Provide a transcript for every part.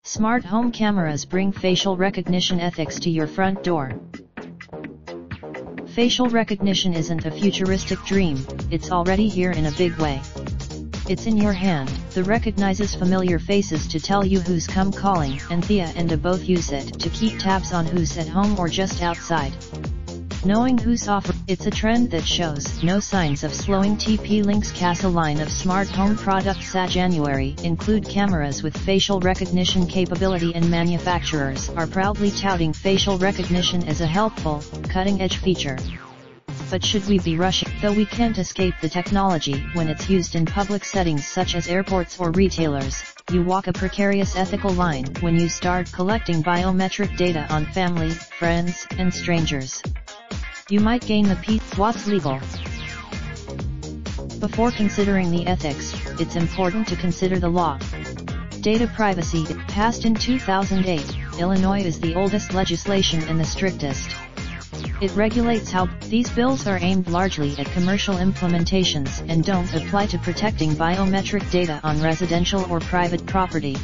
Smart home cameras bring facial recognition ethics to your front door. Facial recognition isn't a futuristic dream, it's already here in a big way. It's in your hand. The recognizes familiar faces to tell you who's come calling, and Thea and A both use it to keep tabs on who's at home or just outside. Knowing who's off, it's a trend that shows no signs of slowing. TP-Link's Casa line of smart home products at January include cameras with facial recognition capability, and manufacturers are proudly touting facial recognition as a helpful, cutting-edge feature. But should we be rushing? Though we can't escape the technology when it's used in public settings such as airports or retailers, you walk a precarious ethical line when you start collecting biometric data on family, friends, and strangers. You might gain the peace. What's legal? Before considering the ethics, it's important to consider the law. Data privacy, passed in 2008, Illinois is the oldest legislation and the strictest. It regulates how. These bills are aimed largely at commercial implementations and don't apply to protecting biometric data on residential or private property.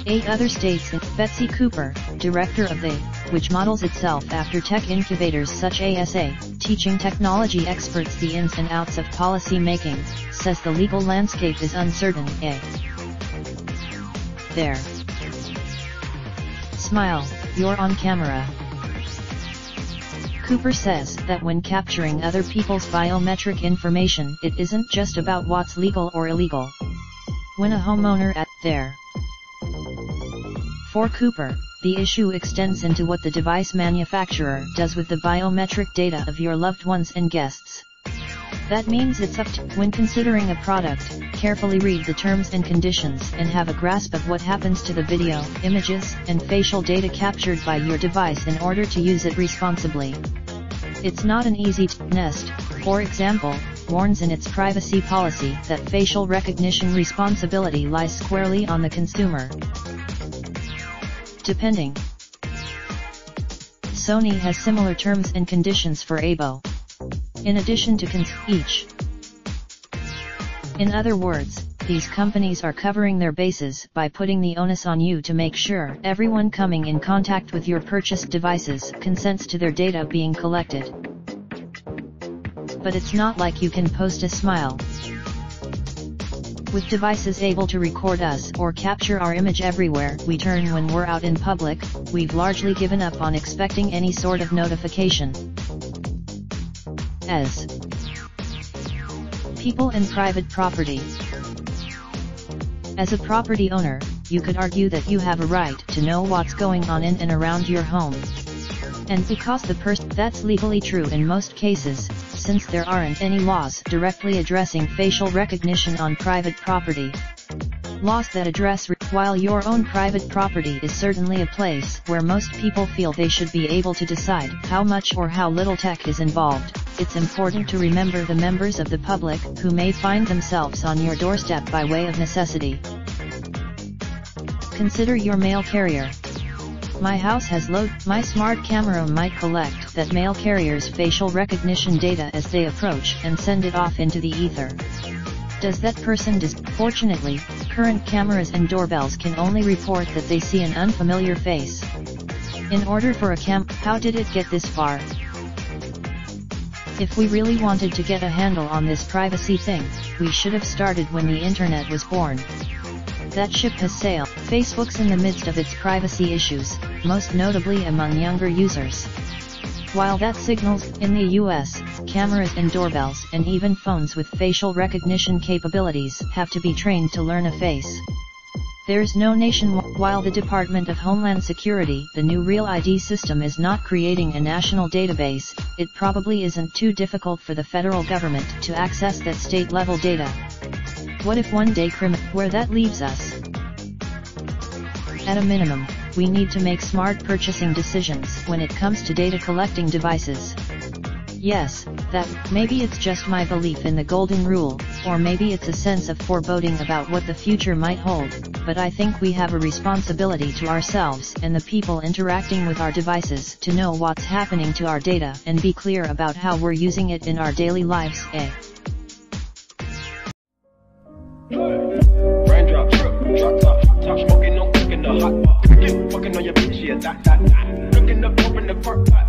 8 other states. Betsy Cooper, director of the, which models itself after tech incubators such ASA, teaching technology experts the ins and outs of policy making, says the legal landscape is uncertain. There. Smile, you're on camera. Cooper says that when capturing other people's biometric information, it isn't just about what's legal or illegal. When a homeowner at there. For Cooper, the issue extends into what the device manufacturer does with the biometric data of your loved ones and guests. That means it's up to, when considering a product, carefully read the terms and conditions and have a grasp of what happens to the video, images, and facial data captured by your device in order to use it responsibly. It's not an easy Nest, for example, warns in its privacy policy that facial recognition responsibility lies squarely on the consumer. Depending. Sony has similar terms and conditions for ABO. In addition to each. In other words, these companies are covering their bases by putting the onus on you to make sure everyone coming in contact with your purchased devices consents to their data being collected. But it's not like you can post a smile. With devices able to record us or capture our image everywhere we turn when we're out in public, we've largely given up on expecting any sort of notification. As people and private property. As a property owner, you could argue that you have a right to know what's going on in and around your home. And because that's legally true in most cases, since there aren't any laws directly addressing facial recognition on private property. Laws that address while your own private property is certainly a place where most people feel they should be able to decide how much or how little tech is involved, it's important to remember the members of the public who may find themselves on your doorstep by way of necessity. Consider your mail carrier. My house has my smart camera might collect that mail carrier's facial recognition data as they approach and send it off into the ether. Does that person Fortunately, current cameras and doorbells can only report that they see an unfamiliar face. In order for how did it get this far? If we really wanted to get a handle on this privacy thing, we should have started when the internet was born. That ship has sailed. Facebook's in the midst of its privacy issues, most notably among younger users. While that signals, in the US, cameras and doorbells and even phones with facial recognition capabilities have to be trained to learn a face. There's no nation. While the Department of Homeland Security, the new Real ID system, is not creating a national database, it probably isn't too difficult for the federal government to access that state-level data. What if one day where that leaves us? At a minimum, we need to make smart purchasing decisions when it comes to data collecting devices. Yes, maybe it's just my belief in the golden rule, or maybe it's a sense of foreboding about what the future might hold. but I think we have a responsibility to ourselves and the people interacting with our devices to know what's happening to our data and be clear about how we're using it in our daily lives. Raindrop, drop top smoking, no cooking the hot pot. Fucking on your bitch, yeah, that. Looking up, open the park pot.